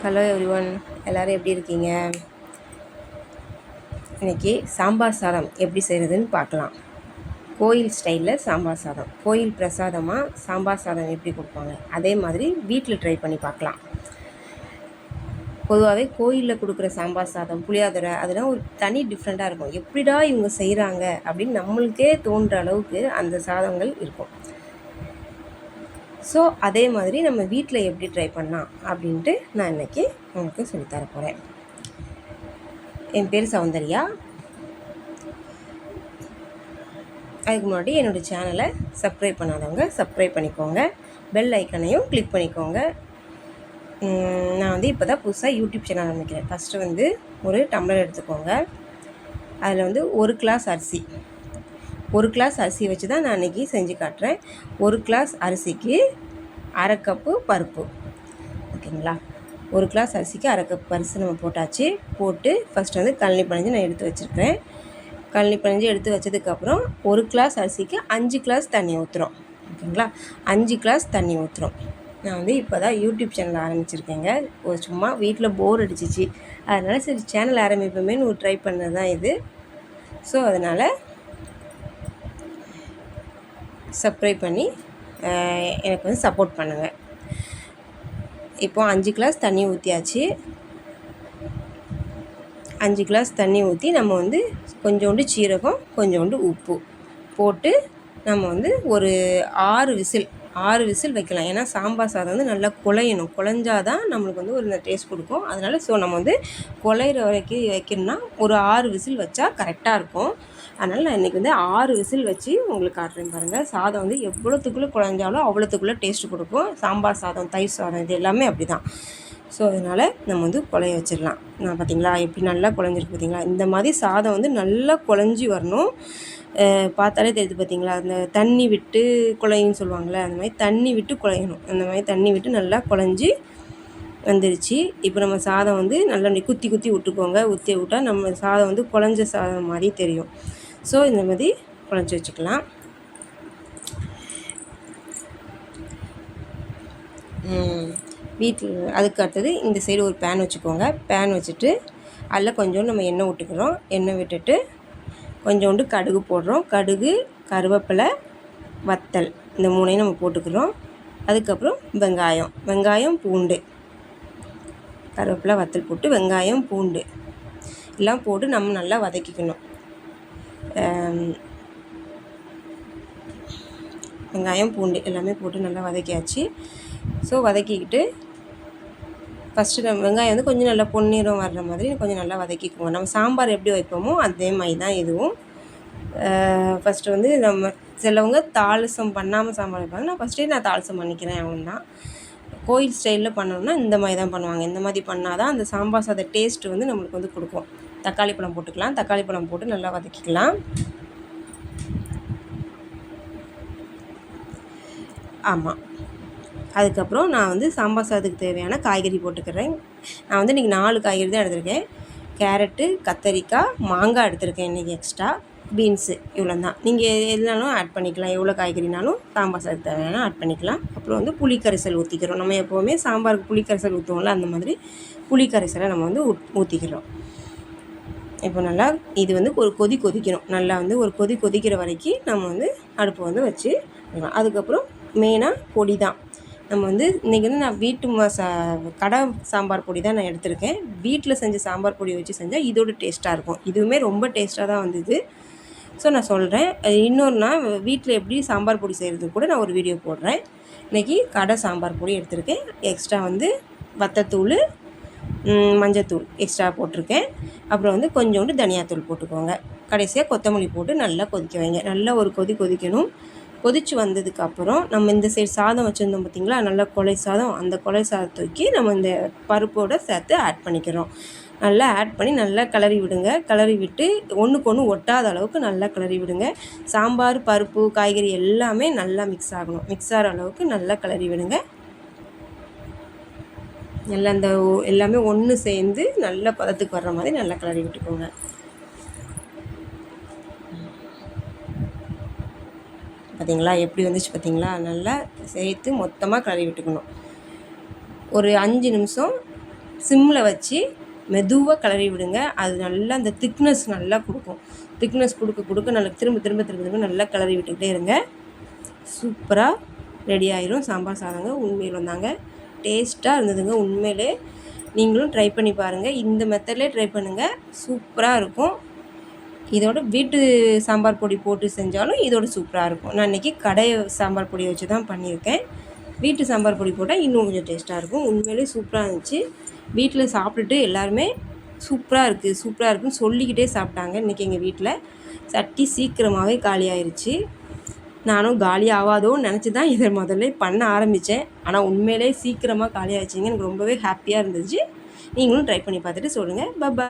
Hello everyone, எல்லோரும் எப்படி இருக்கீங்க? இன்றைக்கி சாம்பார் சாதம் எப்படி செய்கிறதுன்னு பார்க்கலாம். கோயில் ஸ்டைலில் சாம்பார் சாதம், கோயில் பிரசாதமாக சாம்பார் சாதம் எப்படி கொடுப்பாங்க அதே மாதிரி வீட்டில் ட்ரை பண்ணி பார்க்கலாம். பொதுவாகவே கோயிலில் கொடுக்குற சாம்பார் சாதம், புளியோதரை அதெல்லாம் ஒரு தனி டிஃப்ரெண்ட்டாக இருக்கும். எப்படிடா இவங்க செய்கிறாங்க அப்படின்னு நம்மளுக்கே தோன்ற அளவுக்கு அந்த சாதங்கள் இருக்கும். ஸோ அதே மாதிரி நம்ம வீட்டில் எப்படி ட்ரை பண்ணலாம் அப்படின்ட்டு நான் இன்றைக்கி உங்களுக்கு சொல்லித்தர போகிறேன். என் பேர் சௌந்தர்யா. அதுக்கு முன்னாடி என்னோடய சேனலை சப்ஸ்கிரைப் பண்ணாதவங்க சப்ஸ்கிரைப் பண்ணிக்கோங்க, பெல் ஐக்கனையும் கிளிக் பண்ணிக்கோங்க. நான் இப்போ தான் புதுசாக யூடியூப் சேனல் ஆரம்பிக்கிறேன். ஃபஸ்ட்டு ஒரு டம்ளர் எடுத்துக்கோங்க. அதில் ஒரு கிளாஸ் அரிசி, ஒரு கிளாஸ் அரிசி வச்சு தான் நான் இன்றைக்கி செஞ்சு காட்டுறேன். ஒரு கிளாஸ் அரிசிக்கு அரை கப்பு பருப்பு, ஓகேங்களா? ஒரு கிளாஸ் அரிசிக்கு அரை கப் அரிசி நம்ம போட்டாச்சு. போட்டு ஃபஸ்ட்டு கழனி பனைஞ்சு நான் எடுத்து வச்சுருக்கிறேன். கழனி பனைஞ்சு எடுத்து வச்சதுக்கப்புறம் ஒரு கிளாஸ் அரிசிக்கு 5 கிளாஸ் தண்ணி ஊற்றுறோம், ஓகேங்களா? 5 கிளாஸ் தண்ணி ஊற்றுறோம். நான் இப்போ தான் யூடியூப் சேனல் ஆரம்பிச்சிருக்கேங்க. சும்மா வீட்டில் போர் அடிச்சிச்சு, அதனால் சரி சேனல் ஆரம்பிப்போமேன்னு ஒரு ட்ரை பண்ணது தான் இது. ஸோ அதனால் சப்ஸ்கிரைப் பண்ணி எனக்கு சப்போர்ட் பண்ணுங்கள். இப்போ 5 கிளாஸ் தண்ணி ஊற்றியாச்சு. 5 கிளாஸ் தண்ணி ஊற்றி நம்ம கொஞ்சோண்டு சீரகம், கொஞ்சோண்டு உப்பு போட்டு நம்ம ஒரு 6 விசில் வைக்கலாம். ஏன்னா சாம்பார் சாதம் நல்லா குழையணும். குழஞ்சாதான் நம்மளுக்கு ஒரு டேஸ்ட் கொடுக்கும். அதனால் நம்ம குழையிற வரைக்கும் வைக்கணும்னா ஒரு 6 விசில் வச்சா கரெக்டாக இருக்கும். அதனால் நான் இன்றைக்கி 6 விசில் வச்சு உங்களுக்கு காட்டுறேன் பாருங்கள். சாதம் எவ்வளோத்துக்குள்ளே குழஞ்சாலும் அவ்வளோத்துக்குள்ளே டேஸ்ட்டு கொடுக்கும். சாம்பார் சாதம், தயிர் சாதம் இது எல்லாமே அப்படி தான். ஸோ அதனால் நம்ம குழைய வச்சிடலாம். நான் பார்த்திங்களா எப்படி நல்லா குழஞ்சிருக்கு பார்த்திங்களா? இந்த மாதிரி சாதம் நல்லா குழஞ்சி வரணும். பார்த்தாலே தெரியுது பார்த்திங்களா? அந்த தண்ணி விட்டு குழையின்னு சொல்லுவாங்களே, அந்த மாதிரி தண்ணி விட்டு குழையணும். அந்த மாதிரி தண்ணி விட்டு நல்லா குழஞ்சி வந்துருச்சு. இப்போ நம்ம சாதம் நல்லா குத்தி குத்தி விட்டுக்கோங்க. ஊற்றி விட்டால் நம்ம சாதம் குழஞ்ச சாதம் மாதிரி தெரியும். ஸோ இந்த மாதிரி குழஞ்சி வச்சுக்கலாம். வீட்டில் அதுக்கு அடுத்தது இந்த சைடு ஒரு பேன் வச்சுக்கோங்க. பேன் வச்சுட்டு அதில் கொஞ்சோண்டு நம்ம எண்ணெய் விட்டுக்கிறோம். எண்ணெய் விட்டுட்டு கொஞ்சோண்டு கடுகு போடுறோம். கடுகு, கருவேப்பிலை, வத்தல் இந்த 3ஐயும் நம்ம போட்டுக்கிறோம். அதுக்கப்புறம் வெங்காயம், பூண்டு, கருவேப்பிலை, வத்தல் போட்டு வெங்காயம், பூண்டு எல்லாம் போட்டு நம்ம நல்லா வதக்கிக்கணும். வெங்காயம், பூண்டு எல்லாமே போட்டு நல்லா வதக்கியாச்சு. ஸோ வதக்கிக்கிட்டு ஃபஸ்ட்டு நம்ம வெங்காயம் கொஞ்சம் நல்லா பொன்னிறம் வர்ற மாதிரி கொஞ்சம் நல்லா வதக்கிக்குவோம். நம்ம சாம்பார் எப்படி வைப்போமோ அதே மாதிரி தான் இதுவும். ஃபஸ்ட்டு நம்ம சிலவங்க தாளிசம் பண்ணாமல் சாம்பார் வைப்பாங்க. நான் ஃபஸ்ட்டே தாளிசம் பண்ணிக்கிறேன். அவன்தான் கோயில் ஸ்டைலில் பண்ணோம்னா இந்த மாதிரி தான் பண்ணுவாங்க. இந்த மாதிரி பண்ணால் தான் அந்த சாம்பார் சாத டேஸ்ட்டு நம்மளுக்கு கொடுக்கும். தக்காளி பழம் போட்டுக்கலாம். தக்காளி பழம் போட்டு நல்லா வதக்கிக்கலாம். ஆமாம், அதுக்கப்புறம் நான் சாம்பார் சாதத்துக்கு தேவையான காய்கறி போட்டுக்கிறேன். நான் இன்றைக்கி 4 காய்கறி தான் எடுத்திருக்கேன். கேரட்டு, கத்தரிக்காய், மாங்காய் எடுத்திருக்கேன் இன்றைக்கி எக்ஸ்ட்ரா, பீன்ஸு இவ்வளோ தான். நீங்கள் எதுனாலும் ஆட் பண்ணிக்கலாம். எவ்வளோ காய்கறினாலும் சாம்பார் சாதத்துக்கு தேவையான ஆட் பண்ணிக்கலாம். அப்புறம் புளி கரைசல் ஊற்றிக்கிறோம். நம்ம எப்போவுமே சாம்பாருக்கு புளி கரைசல் ஊற்றுவோம்ல, அந்த மாதிரி புளி கரைசலை நம்ம ஊற்றிக்கிறோம். இப்போ நல்லா இது ஒரு கொதிக்கணும். நல்லா ஒரு கொதிக்கிற வரைக்கும் நம்ம அடுப்பை வச்சு அதுக்கப்புறம் மெயினாக பொடி தான். நம்ம இன்றைக்கி நான் வீட்டு கடை சாம்பார் பொடி தான் நான் எடுத்திருக்கேன். வீட்டில் செஞ்ச சாம்பார் பொடி வச்சு செஞ்சால் இதோட டேஸ்ட்டாக இருக்கும். இதுவுமே ரொம்ப டேஸ்ட்டாக தான் வந்தது. ஸோ நான் சொல்கிறேன். இன்னொரு நாள் வீட்டில் எப்படி சாம்பார் பொடி செய்கிறது கூட நான் ஒரு வீடியோ போடுறேன். இன்றைக்கி கடை சாம்பார் பொடி எடுத்திருக்கேன். எக்ஸ்ட்ரா வத்தத்தூள், மஞ்சத்தூள் எக்ஸ்ட்ரா போட்டிருக்கேன். அப்புறம் கொஞ்சோண்டு தனியாத்தூள் போட்டுக்கோங்க. கடைசியாக கொத்தமல்லி போட்டு நல்லா கொதிக்க வைங்க. நல்லா ஒரு கொதிக்கணும். கொதித்து வந்ததுக்கப்புறம் நம்ம இந்த சைடு சாதம் வச்சுருந்தோம் பார்த்திங்களா, நல்லா கொலை சாதம். அந்த கொலை சாதத்துக்கு நம்ம இந்த பருப்போடு சேர்த்து ஆட் பண்ணிக்கிறோம். நல்லா ஆட் பண்ணி நல்லா கிளறி விடுங்க. கிளறி விட்டு ஒன்றுக்கு ஒன்று ஒட்டாத அளவுக்கு நல்லா கிளறி விடுங்க. சாம்பார், பருப்பு, காய்கறி எல்லாமே நல்லா மிக்ஸ் ஆகணும். மிக்ஸ் ஆகிற அளவுக்கு நல்லா கிளறி விடுங்க. நல்லா இந்த எல்லாமே ஒன்று சேர்ந்து நல்ல பதத்துக்கு வர்ற மாதிரி நல்லா கிளறி விட்டுக்கோங்க. பார்த்திங்களா எப்படி வந்துச்சு பார்த்திங்களா? நல்லா சேர்த்து மொத்தமாக கிளறி விட்டுக்கணும். ஒரு 5 நிமிஷம் சிம்மில் வச்சு மெதுவாக கிளறி விடுங்க. அது நல்லா அந்த திக்னஸ் நல்லா கொடுக்கும். திக்னஸ் கொடுக்க கொடுக்க நல்லா திரும்ப திரும்ப திரும்ப திரும்ப நல்லா கிளறி விட்டுக்கிட்டே இருங்க. சூப்பராக ரெடி ஆயிரும் சாம்பார் சாதங்க. உண்மையில் வந்தாங்க டேஸ்ட்டாக இருந்ததுங்க. உண்மையிலே நீங்களும் ட்ரை பண்ணி பாருங்கள். இந்த மெத்தட்லேயே ட்ரை பண்ணுங்கள், சூப்பராக இருக்கும். இதோட வீட்டு சாம்பார் பொடி போட்டு செஞ்சாலும் இதோட சூப்பராக இருக்கும். நான் இன்றைக்கி கடை சாம்பார் பொடியை வச்சு தான் பண்ணியிருக்கேன். வீட்டு சாம்பார் பொடி போட்டால் இன்னும் கொஞ்சம் டேஸ்ட்டாக இருக்கும். உண்மையிலே சூப்பராக இருந்துச்சு. வீட்டில் சாப்பிட்டுட்டு எல்லாருமே சூப்பராக இருக்குதுன்னு சொல்லிக்கிட்டே சாப்பிட்டாங்க. இன்றைக்கி எங்கள் வீட்டில் சட்டி சீக்கிரமாகவே காலி ஆயிடுச்சு. நானும் காலி ஆகாதோன்னு நினச்சி தான் இதை முதல்ல பண்ண ஆரம்பித்தேன். ஆனால் உண்மையிலே சீக்கிரமாக காலி ஆகிடுச்சிங்க. எனக்கு ரொம்பவே ஹாப்பியாக இருந்துச்சு. நீங்களும் ட்ரை பண்ணி பார்த்துட்டு சொல்லுங்கள். பாய்.